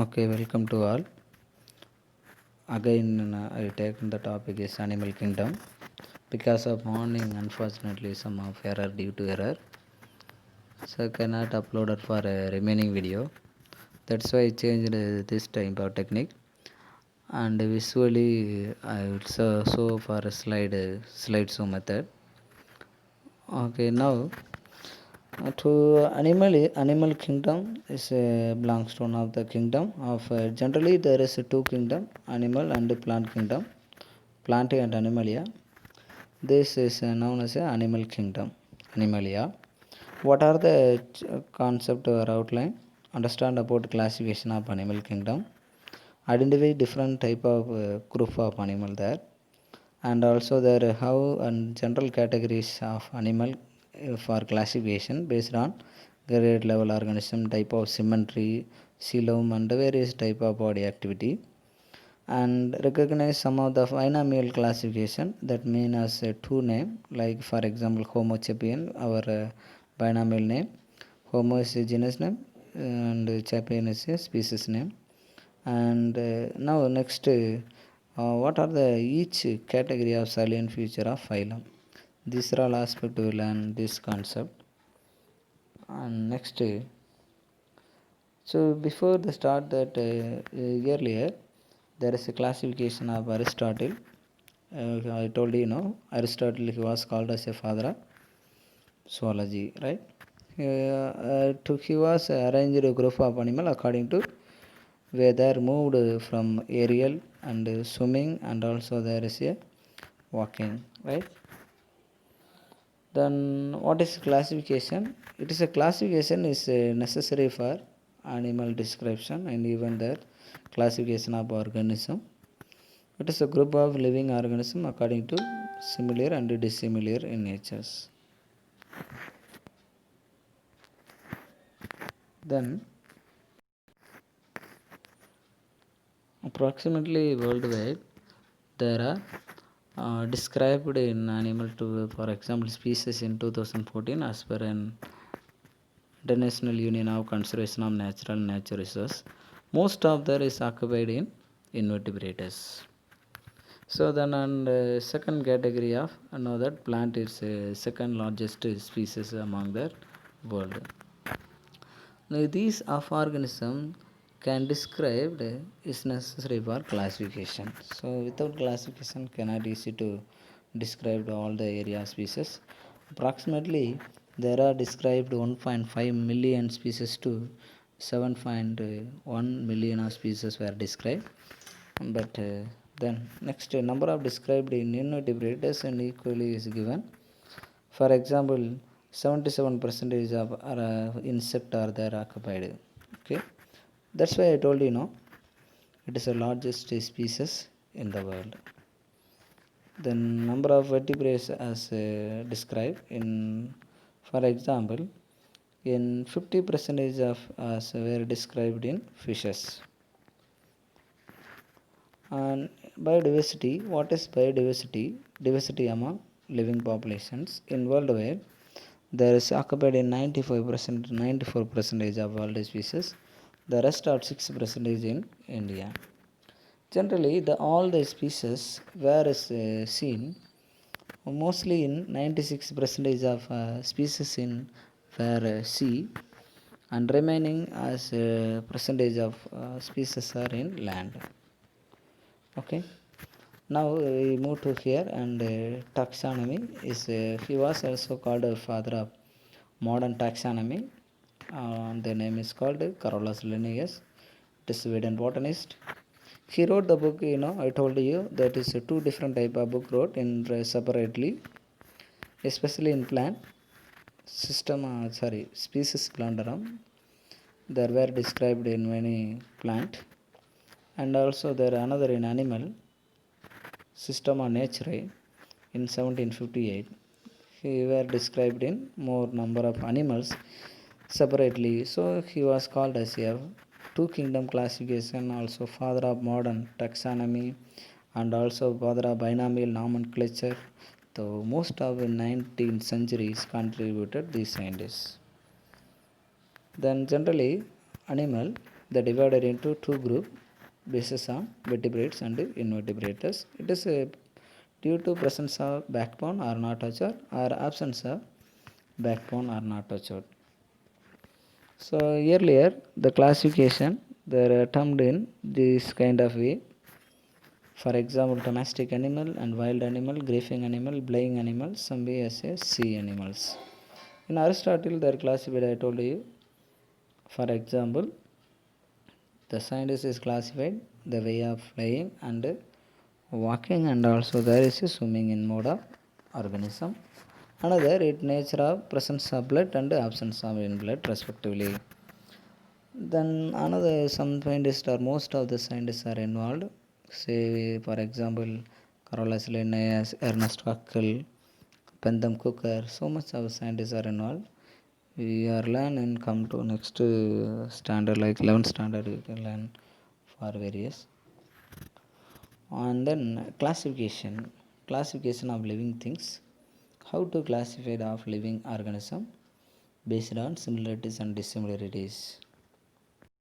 Okay, welcome to all. Again, I take the topic is animal kingdom. Because of morning, unfortunately, some of error due to error, so I cannot upload it for a remaining video. That's why I changed this type of technique. And visually, I will show for a slide show method. Okay, now to animal kingdom is belongs to one of the kingdom of generally there is two kingdom, animal and plant kingdom, plant and animalia. This is known as a animal kingdom, animalia. What are the concept or outline? Understand about classification of animal kingdom, identify different type of group of animal there, and also there how and general categories of animal for classification based on grade level organism, type of symmetry, coelom and various type of body activity, and recognize some of the binomial classification that mean as a two name, like for example homo sapien, our binomial name. Homo is a genus name and sapien is a species name. And now next, what are the each category of salient feature of phylum? These are all aspects we learn this concept. And next, so before the start that earlier there is a classification of Aristotle. I told Aristotle, he was called as a father of zoology, right? He was arranged a group of animal according to where they are moved from aerial and swimming, and also there is a walking, right? Then what is classification? It is a classification is necessary for animal description and even their classification of organism. It is a group of living organism according to similar and dissimilar in natures. Then approximately worldwide there are described in animal to, for example, species in 2014 as per an International Union of Conservation of Natural Nature Resources. Most of that is occupied in invertebrates. So then on the second category of that plant is second largest species among the world. Now these of organism can described is necessary for classification. So without classification cannot easy to describe all the area species. Approximately there are described 1.5 million species to 7.1 million of species were described. But then next, number of described in invertebrates and equally is given. For example, 77% of insect are there occupied. Okay, that's why I told it is the largest species in the world. The number of vertebrates as described in, for example, in 50% of as were described in fishes. And biodiversity, what is biodiversity? Diversity among living populations in worldwide. There is occupied in 94% of world species. The rest are 6% in India. Generally, all the species were seen mostly in 96% of species in where sea, and remaining as percentage of species are in land. Okay. Now we move to here, and taxonomy is he was also called a father of modern taxonomy. The name is called Carolus Linnaeus. It is Sweden botanist. He wrote the book. I told you that is two different type of book wrote in separately, especially in plant system. Species Plantarum. There were described in many plant, and also there another in animal Systema Naturae in 1758. He were described in more number of animals separately. So he was called as a two kingdom classification, also father of modern taxonomy, and also father of binomial nomenclature. So most of the 19th centuries contributed these scientists. Then generally animal they divided into two groups basis on vertebrates and invertebrates. It is due to presence of backbone or not touched or absence of backbone or not touched. So earlier the classification they are termed in this kind of way. For example, domestic animal and wild animal, grazing animal, flying animal, some way as a sea animals. In Aristotle they are classified, I told you. For example, the scientist is classified the way of flying and walking, and also there is a swimming in mode of organism. Another it nature of presence of blood and absence of in blood respectively. Then another some scientists or most of the scientists are involved. Say for example Carolus Linnaeus, Ernest Haeckel, Bentham Cooker, so much of scientists are involved. We are learn and come to next standard like 11th standard you can learn for various. And then classification of living things. How to classify of living organism based on similarities and dissimilarities.